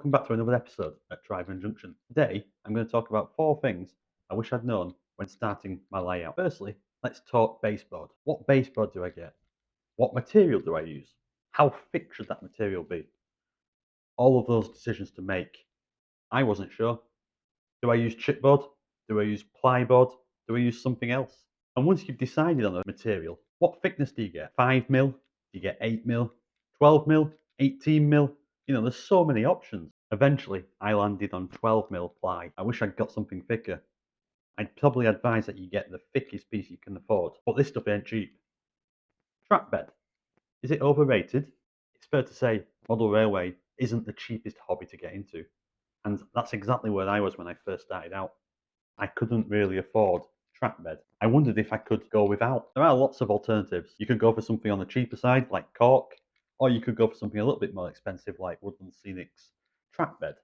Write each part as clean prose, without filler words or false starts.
welcome back to another episode at Drive Junction. Today, I'm going to talk about 4 things I wish I'd known when starting my layout. Firstly, let's talk baseboard. What baseboard do I get? What material do I use? How thick should that material be? All of those decisions to make. I wasn't sure. Do I use chipboard? Do I use plyboard? Do I use something else? And once you've decided on the material, what thickness do you get? 5 mil? Do you get 8 mil? 12 mil? 18 mil? There's so many options. Eventually, I landed on 12 mil ply. I wish I'd got something thicker. I'd probably advise that you get the thickest piece you can afford, but this stuff ain't cheap. Track bed. Is it overrated? It's fair to say model railway isn't the cheapest hobby to get into. And that's exactly where I was when I first started out. I couldn't really afford track bed. I wondered if I could go without. There are lots of alternatives. You could go for something on the cheaper side, like cork, or you could go for something a little bit more expensive, like Woodland Scenic's track bed.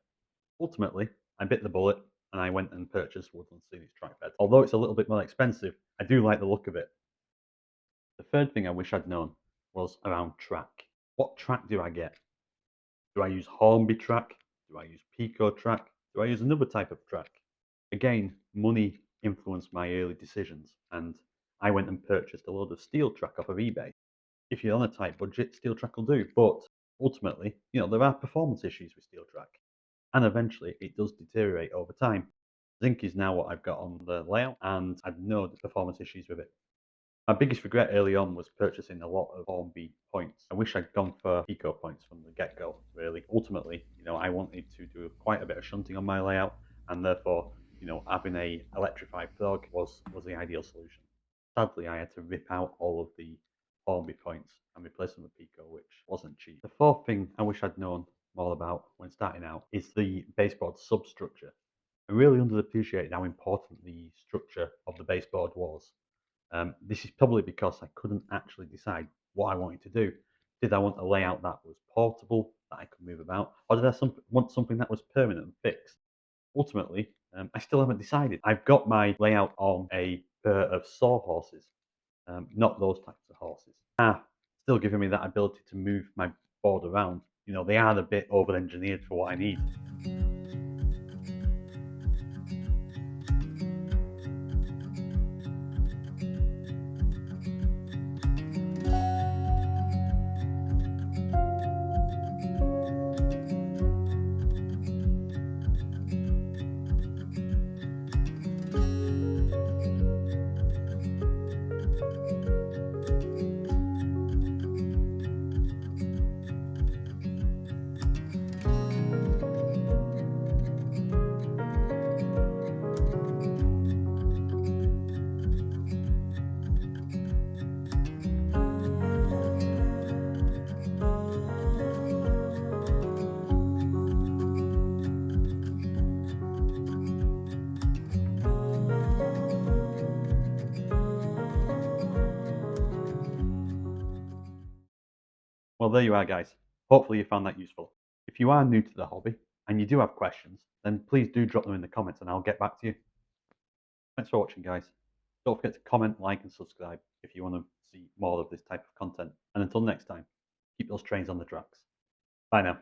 Ultimately, I bit the bullet and I went and purchased Woodland Scenic's track bed. Although it's a little bit more expensive, I do like the look of it. The third thing I wish I'd known was around track. What track do I get? Do I use Hornby track? Do I use Pico track? Do I use another type of track? Again, money influenced my early decisions, and I went and purchased a load of steel track off of eBay. If you're on a tight budget, steel track will do, but ultimately, there are performance issues with steel track, and eventually it does deteriorate over time. Zinc is now what I've got on the layout, and I've no performance issues with it. My biggest regret early on was purchasing a lot of Hornby points. I wish I'd gone for Pico points from the get-go, really. Ultimately, I wanted to do quite a bit of shunting on my layout, and therefore, having a electrified frog was the ideal solution. Sadly, I had to rip out all of the Hornby points and replace them with Pico, which wasn't cheap. The fourth thing I wish I'd known more about when starting out is the baseboard substructure. I really underappreciated how important the structure of the baseboard was. This is probably because I couldn't actually decide what I wanted to do. Did I want a layout that was portable, that I could move about, or did I want something that was permanent and fixed? Ultimately, I still haven't decided. I've got my layout on a pair of sawhorses, not those types of horses. Still giving me that ability to move my board around. They are a bit over-engineered for what I need. Well, there you are, guys. Hopefully you found that useful. If you are new to the hobby and you do have questions, then please do drop them in the comments and I'll get back to you. Thanks for watching, guys. Don't forget to comment, like, and subscribe if you want to see more of this type of content. And until next time, keep those trains on the tracks. Bye now.